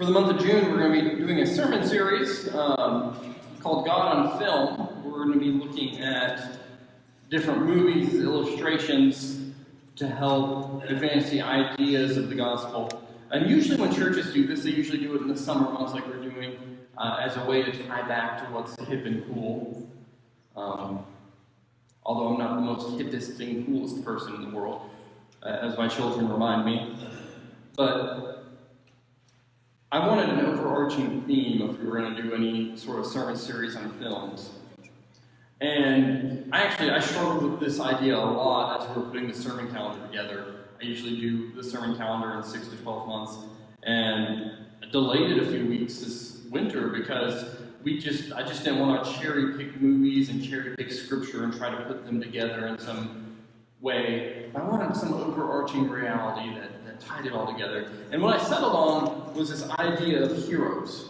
For the month of June, we're going to be doing a sermon series called God on Film. We're going to be looking at different movies, illustrations, to help advance the ideas of the gospel. And usually when churches do this, they usually do it in the summer months like we're doing, as a way to tie back to what's hip and cool. Although I'm not the most hippest and coolest person in the world, as my children remind me. But I wanted an overarching theme if we were going to do any sort of sermon series on films. And I struggled with this idea a lot as we were putting the sermon calendar together. I usually do the sermon calendar in 6 to 12 months, and I delayed it a few weeks this winter because I just didn't want to cherry pick movies and cherry pick scripture and try to put them together in some way. I wanted some overarching reality that tied it all together. And what I settled on was this idea of heroes.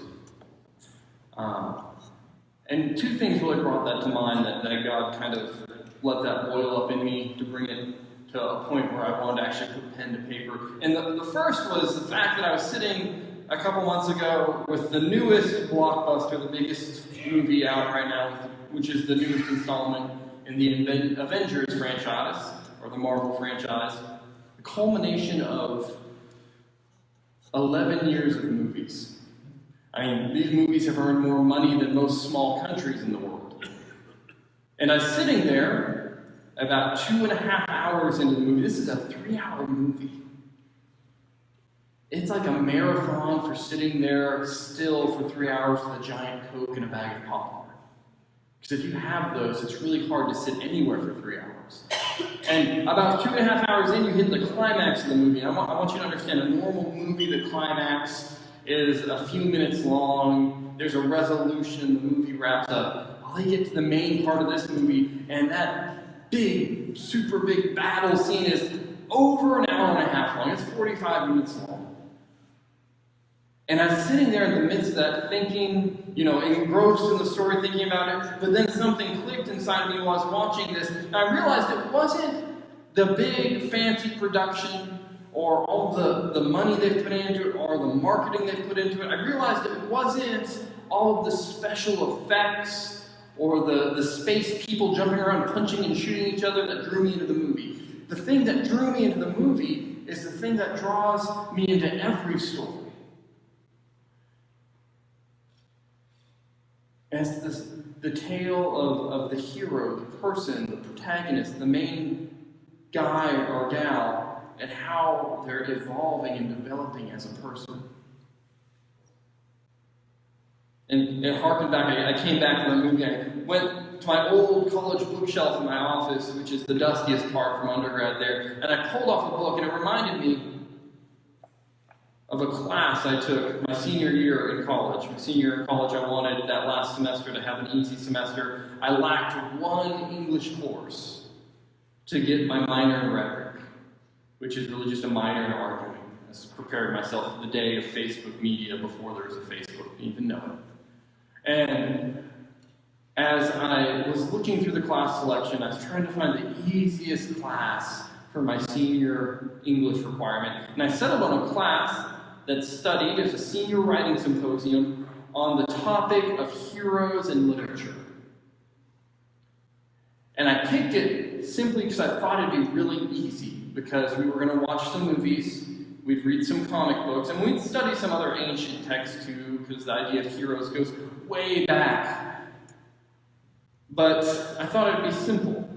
And two things really brought that to mind that God kind of let that boil up in me to bring it to a point where I wanted to actually put pen to paper. And the first was the fact that I was sitting a couple months ago with the newest blockbuster, the biggest movie out right now, which is the newest installment in the Avengers franchise, or the Marvel franchise. The culmination of 11 years of movies. I mean, these movies have earned more money than most small countries in the world. And I was sitting there about 2.5 hours into the movie. This is a 3-hour movie. It's like a marathon for sitting there still for 3 hours with a giant Coke and a bag of popcorn. Because if you have those, it's really hard to sit anywhere for 3 hours. And about 2.5 hours in, you hit the climax of the movie. I want you to understand, a normal movie, the climax is a few minutes long. There's a resolution. The movie wraps up. Well, they get to the main part of this movie, and that big, super big battle scene is over an hour and a half long. It's 45 minutes long. And I was sitting there in the midst of that thinking, engrossed in the story, thinking about it, but then something clicked inside of me while I was watching this, and I realized it wasn't the big, fancy production, or all the money they've put into it, or the marketing they've put into it. I realized it wasn't all of the special effects, or the space people jumping around, punching and shooting each other that drew me into the movie. The thing that drew me into the movie is the thing that draws me into every story. And it's the tale of the hero, the person, the protagonist, the main guy or gal, and how they're evolving and developing as a person. And harking back, I came back from the movie, I went to my old college bookshelf in my office, which is the dustiest part from undergrad there, and I pulled off a book, and it reminded me of a class I took my senior year in college. My senior year in college, I wanted that last semester to have an easy semester. I lacked one English course to get my minor in rhetoric, which is really just a minor in arguing. I was preparing myself for the day of Facebook media before there was a Facebook, didn't even know it. And as I was looking through the class selection, I was trying to find the easiest class for my senior English requirement. And I settled on a class that studied as a senior writing symposium on the topic of heroes in literature. And I picked it simply because I thought it'd be really easy, because we were going to watch some movies, we'd read some comic books, and we'd study some other ancient texts too, because the idea of heroes goes way back. But I thought it'd be simple,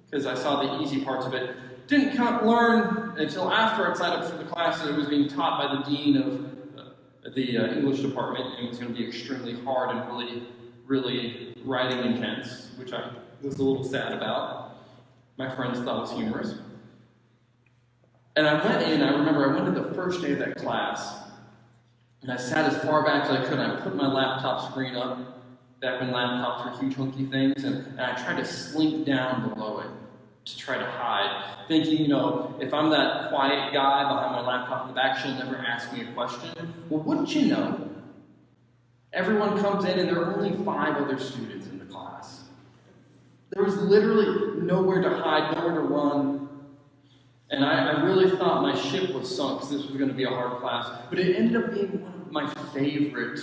because I saw the easy parts of it. Didn't learn until after I signed up for the class that it was being taught by the dean of the English department, and it was going to be extremely hard and really, really writing intense, which I was a little sad about. My friends thought it was humorous. And I went in, I remember I went to the first day of that class, and I sat as far back as I could, and I put my laptop screen up, back when laptops were huge hunky things, and I tried to slink down below it to try to hide, thinking, if I'm that quiet guy behind my laptop in the back, she'll never ask me a question. Well, wouldn't you know, everyone comes in and there are only 5 other students in the class. There was literally nowhere to hide, nowhere to run. And I really thought my ship was sunk because this was going to be a hard class, but it ended up being one of my favorite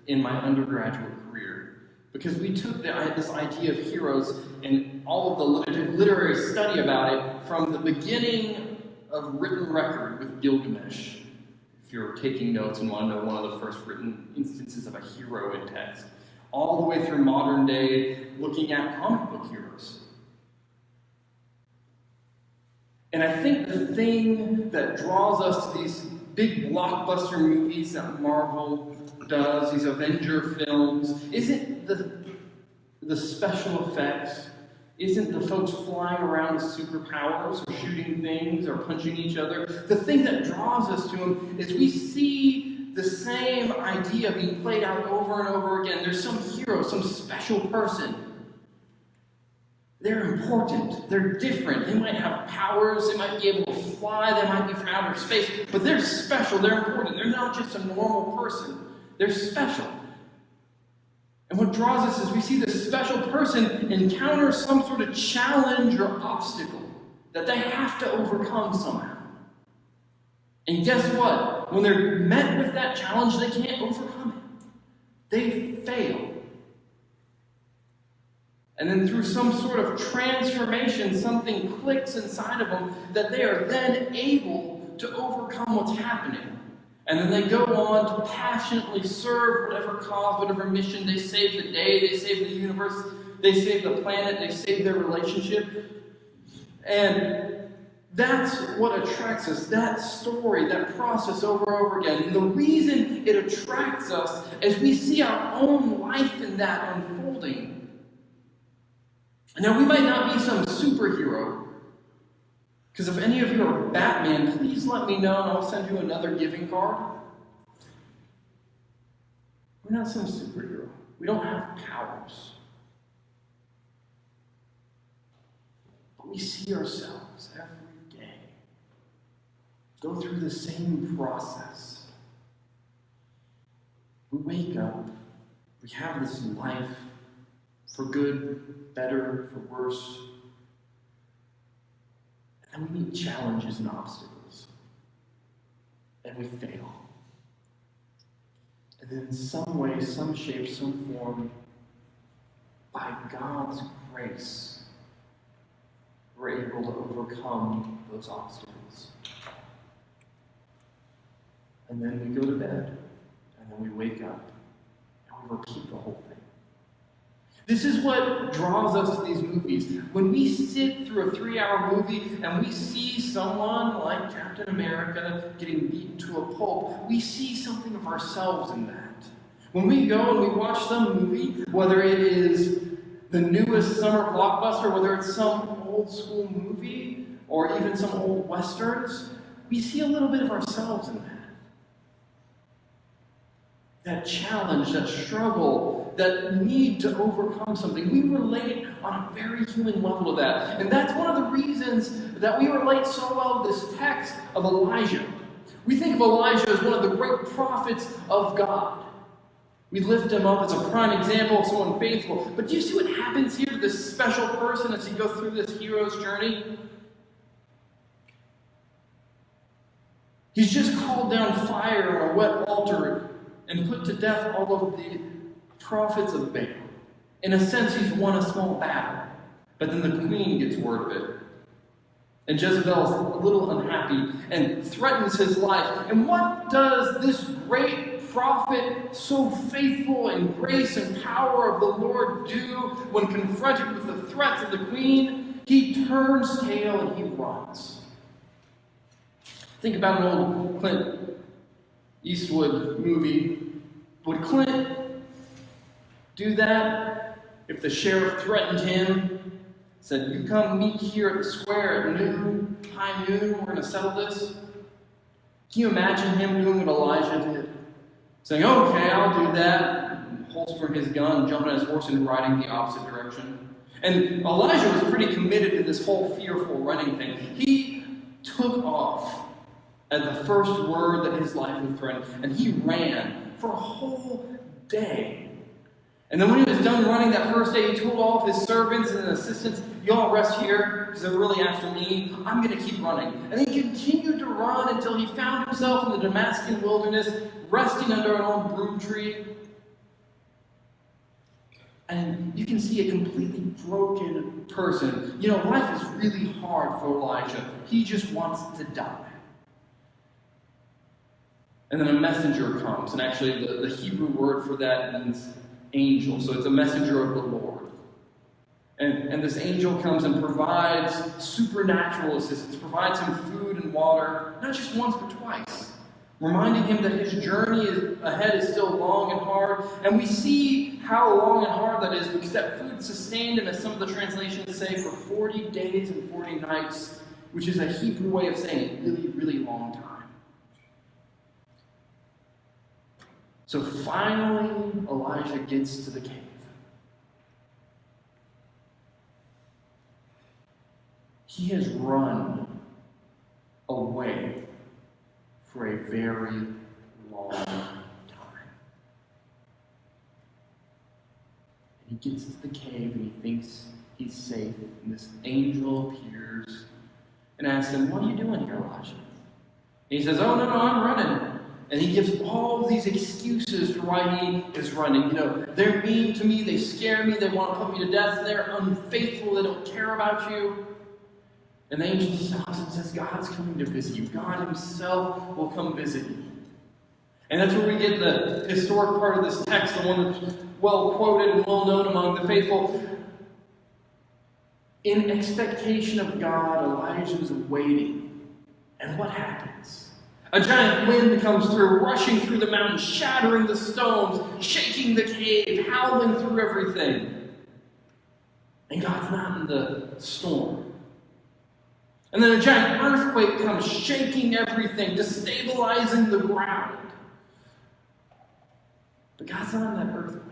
in my undergraduate career. Because we took this idea of heroes and all of the literary study about it from the beginning of written record with Gilgamesh. If you're taking notes and want to know one of the first written instances of a hero in text, all the way through modern day, looking at comic book heroes. And I think the thing that draws us to these big blockbuster movies that Marvel does, these Avenger films, isn't the special effects, isn't the folks flying around with superpowers or shooting things or punching each other. The thing that draws us to them is we see the same idea being played out over and over again. There's some hero, some special person. They're important. They're different. They might have powers. They might be able to fly. They might be from outer space. But they're special. They're important. They're not just a normal person. They're special. And what draws us is we see this special person encounter some sort of challenge or obstacle that they have to overcome somehow. And guess what? When they're met with that challenge, they can't overcome it. They fail. And then through some sort of transformation, something clicks inside of them that they are then able to overcome what's happening. And then they go on to passionately serve whatever cause, whatever mission. They save the day, they save the universe, they save the planet, they save their relationship. And that's what attracts us, that story, that process over and over again. And the reason it attracts us is we see our own life in that unfolding. Now, we might not be some superhero, because if any of you are Batman, please let me know and I'll send you another giving card. We're not some superhero. We don't have powers. But we see ourselves every day go through the same process. We wake up, we have this life for good, better, for worse. And we meet challenges and obstacles. And we fail. And then in some way, some shape, some form, by God's grace, we're able to overcome those obstacles. And then we go to bed, and then we wake up, and we repeat the whole thing. This is what draws us to these movies. When we sit through a 3-hour movie and we see someone like Captain America getting beaten to a pulp, we see something of ourselves in that. When we go and we watch some movie, whether it is the newest summer blockbuster, whether it's some old school movie, or even some old westerns, we see a little bit of ourselves in that. That challenge, that struggle, that need to overcome something. We relate on a very human level to that. And that's one of the reasons that we relate so well to this text of Elijah. We think of Elijah as one of the great prophets of God. We lift him up as a prime example of someone faithful. But do you see what happens here to this special person as he goes through this hero's journey? He's just called down fire on a wet altar and put to death all of the prophets of Baal. In a sense, he's won a small battle. But then the queen gets word of it. And Jezebel's a little unhappy and threatens his life. And what does this great prophet, so faithful in grace and power of the Lord, do when confronted with the threats of the queen? He turns tail and he runs. Think about an old Clint Eastwood movie. Would Clint do that if the sheriff threatened him, said, "You come meet here at the square at noon, high noon, we're going to settle this"? Can you imagine him doing what Elijah did? Saying, "Okay, I'll do that," holstering his gun, jumping on his horse and riding the opposite direction. And Elijah was pretty committed to this whole fearful running thing. He took off at the first word that his life was threatened, and he ran for a whole day. And then when he was done running that first day, he told all of his servants and assistants, y'all rest here, because they're really after me. I'm going to keep running. And he continued to run until he found himself in the Damascus wilderness, resting under an old broom tree. And you can see a completely broken person. You know, life is really hard for Elijah. He just wants to die. And then a messenger comes, and actually the Hebrew word for that means angel. So it's a messenger of the Lord. And this angel comes and provides supernatural assistance, provides him food and water, not just once but twice, reminding him that his journey ahead is still long and hard. And we see how long and hard that is because that food sustained him, as some of the translations say, for 40 days and 40 nights, which is a Hebrew way of saying a really, really long time. So finally, Elijah gets to the cave. He has run away for a very long time. And he gets to the cave and he thinks he's safe. And this angel appears and asks him, "What are you doing here, Elijah?" And he says, "Oh, no, I'm running." And he gives all these excuses for why he is running. You know, they're mean to me, they scare me, they want to put me to death, they're unfaithful, they don't care about you. And the angel stops and says, God's coming to visit you. God himself will come visit you. And that's where we get the historic part of this text, the one that's well quoted and well known among the faithful. In expectation of God, Elijah is waiting. And what happens? A giant wind comes through, rushing through the mountains, shattering the stones, shaking the cave, howling through everything. And God's not in the storm. And then a giant earthquake comes, shaking everything, destabilizing the ground. But God's not in that earthquake.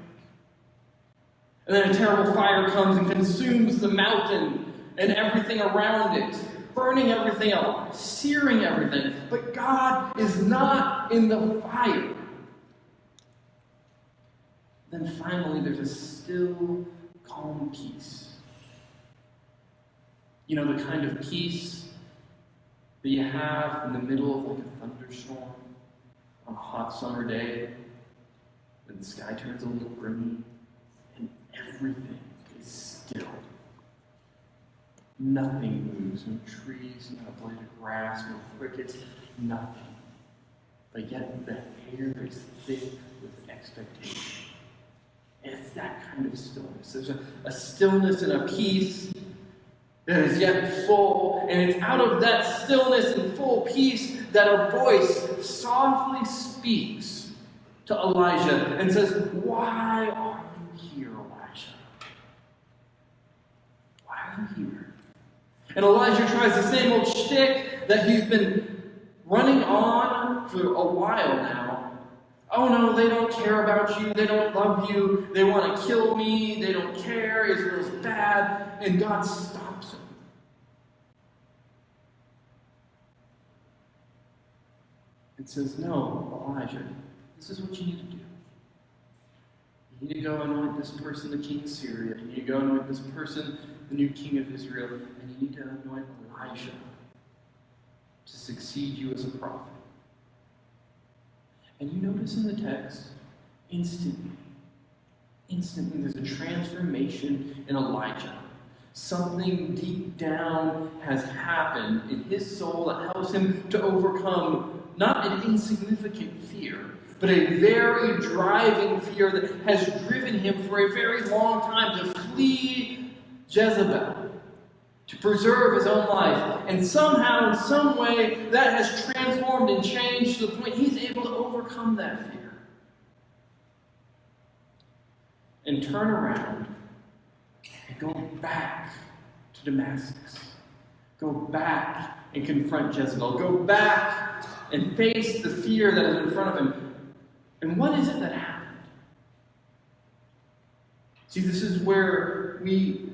And then a terrible fire comes and consumes the mountain and everything around it, burning everything up, searing everything. But God is not in the fire. Then finally, there's a still, calm peace. You know, the kind of peace that you have in the middle of like a thunderstorm on a hot summer day, when the sky turns a little grimy and everything is still. Nothing moves, no trees, not a blade of grass, no crickets, nothing. But yet the air is thick with expectation. And it's that kind of stillness. There's a stillness and a peace that is yet full, and it's out of that stillness and full peace that a voice softly speaks to Elijah and says, "Why are you here, Elijah? Why are you here?" And Elijah tries the same old shtick that he's been running on for a while now. Oh no, they don't care about you, they don't love you, they want to kill me, they don't care, Israel's bad, and God stops him. It says, "No, Elijah, this is what you need to do. You need to go anoint this person the king of Syria. You need to go anoint this person the new king of Israel. And you need to anoint Elijah to succeed you as a prophet." And you notice in the text, instantly there's a transformation in Elijah. Something deep down has happened in his soul that helps him to overcome not an insignificant fear, but a very driving fear that has driven him for a very long time to flee Jezebel, to preserve his own life. And somehow, in some way, that has transformed and changed to the point he's able to overcome that fear. And turn around and go back to Damascus. Go back and confront Jezebel. Go back and face the fear that is in front of him. And what is it that happened? See, this is where we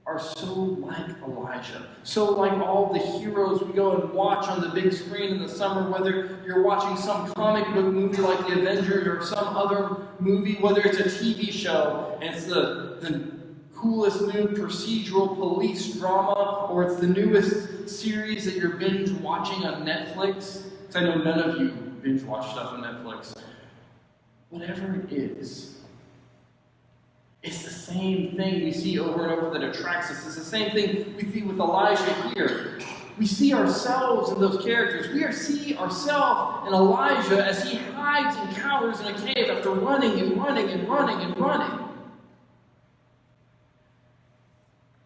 are so like Elijah, so like all the heroes we go and watch on the big screen in the summer, whether you're watching some comic book movie like The Avengers or some other movie, whether it's a TV show and it's the coolest new procedural police drama, or it's the newest series that you're binge watching on Netflix. Because I know none of you binge watch stuff on Netflix. Whatever it is, it's the same thing we see over and over that attracts us. It's the same thing we see with Elijah here. We see ourselves in those characters. We see ourselves in Elijah as he hides and cowers in a cave after running and running and running and running.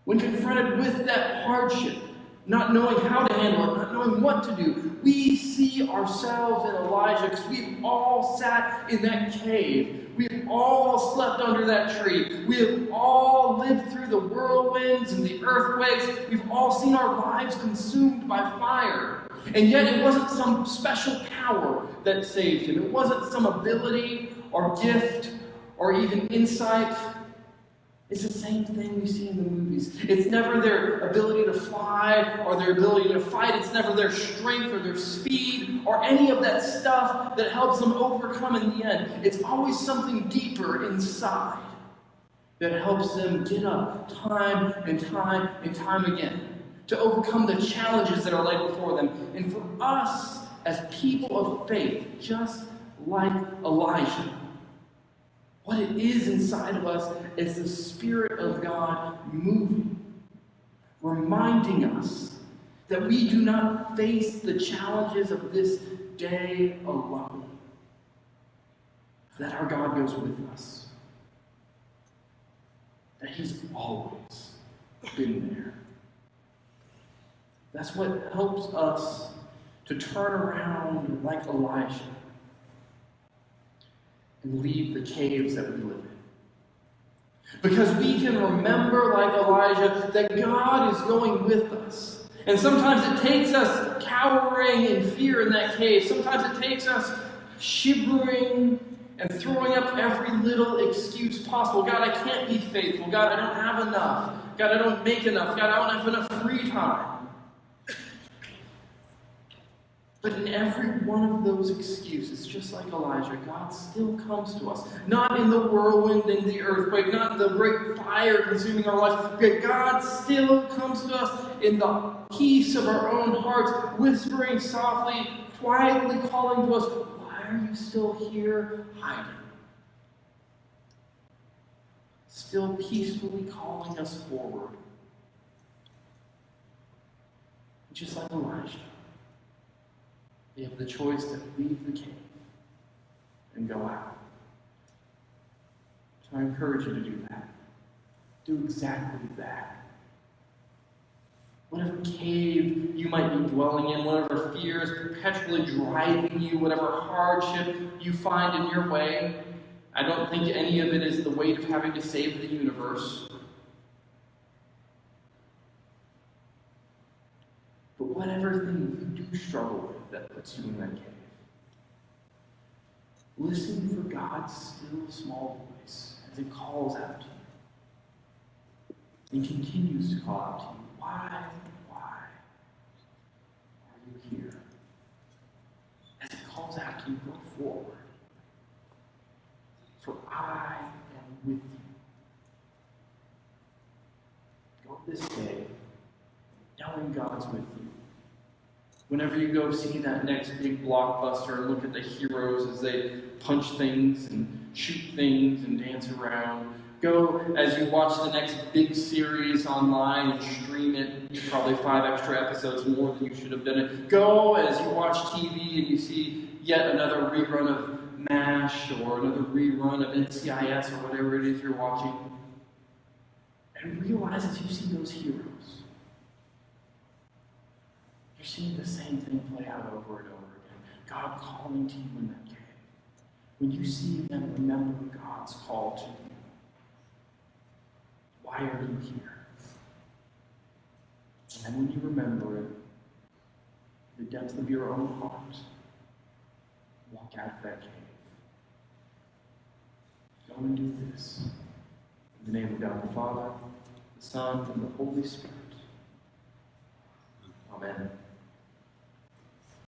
When confronted with that hardship, not knowing how to handle it, not knowing what to do, we see ourselves in Elijah because we've all sat in that cave. We have all slept under that tree. We have all lived through the whirlwinds and the earthquakes. We've all seen our lives consumed by fire. And yet it wasn't some special power that saved him. It wasn't some ability or gift or even insight. It's the same thing we see in the movies. It's never their ability to fly or their ability to fight. It's never their strength or their speed or any of that stuff that helps them overcome in the end. It's always something deeper inside that helps them get up time and time and time again to overcome the challenges that are laid before them. And for us as people of faith, just like Elijah, what it is inside of us is the Spirit of God moving, reminding us that we do not face the challenges of this day alone, that our God goes with us, that He's always been there. That's what helps us to turn around like Elijah and leave the caves that we live in. Because we can remember, like Elijah, that God is going with us. And sometimes it takes us cowering in fear in that cave. Sometimes it takes us shivering and throwing up every little excuse possible. God, I can't be faithful. God, I don't have enough. God, I don't make enough. God, I don't have enough free time. But in every one of those excuses, just like Elijah, God still comes to us. Not in the whirlwind and the earthquake, not in the great fire consuming our lives, but God still comes to us in the peace of our own hearts, whispering softly, quietly calling to us, why are you still here hiding? Still peacefully calling us forward. Just like Elijah. We have the choice to leave the cave and go out. So I encourage you to do that. Do exactly that. Whatever cave you might be dwelling in, whatever fear is perpetually driving you, whatever hardship you find in your way, I don't think any of it is the weight of having to save the universe. But whatever thing you do struggle with that puts you in that cave, listen for God's still small voice as it calls out to you. And continues to call out to you. Why are you here? As it calls out to you, go forward. For I am with you. Go this day, knowing God's with you. Whenever you go see that next big blockbuster and look at the heroes as they punch things and shoot things and dance around, go as you watch the next big series online and stream it, probably 5 extra episodes more than you should have done it. Go as you watch TV and you see yet another rerun of MASH or another rerun of NCIS or whatever it is you're watching. And realize as you see those heroes, you're seeing the same thing play out over and over again. God calling to you in that cave. When you see them, remember God's call to you. Why are you here? And then when you remember it, the depth of your own heart, walk out of that cave. Go and do this. In the name of God the Father, the Son, and the Holy Spirit. Amen.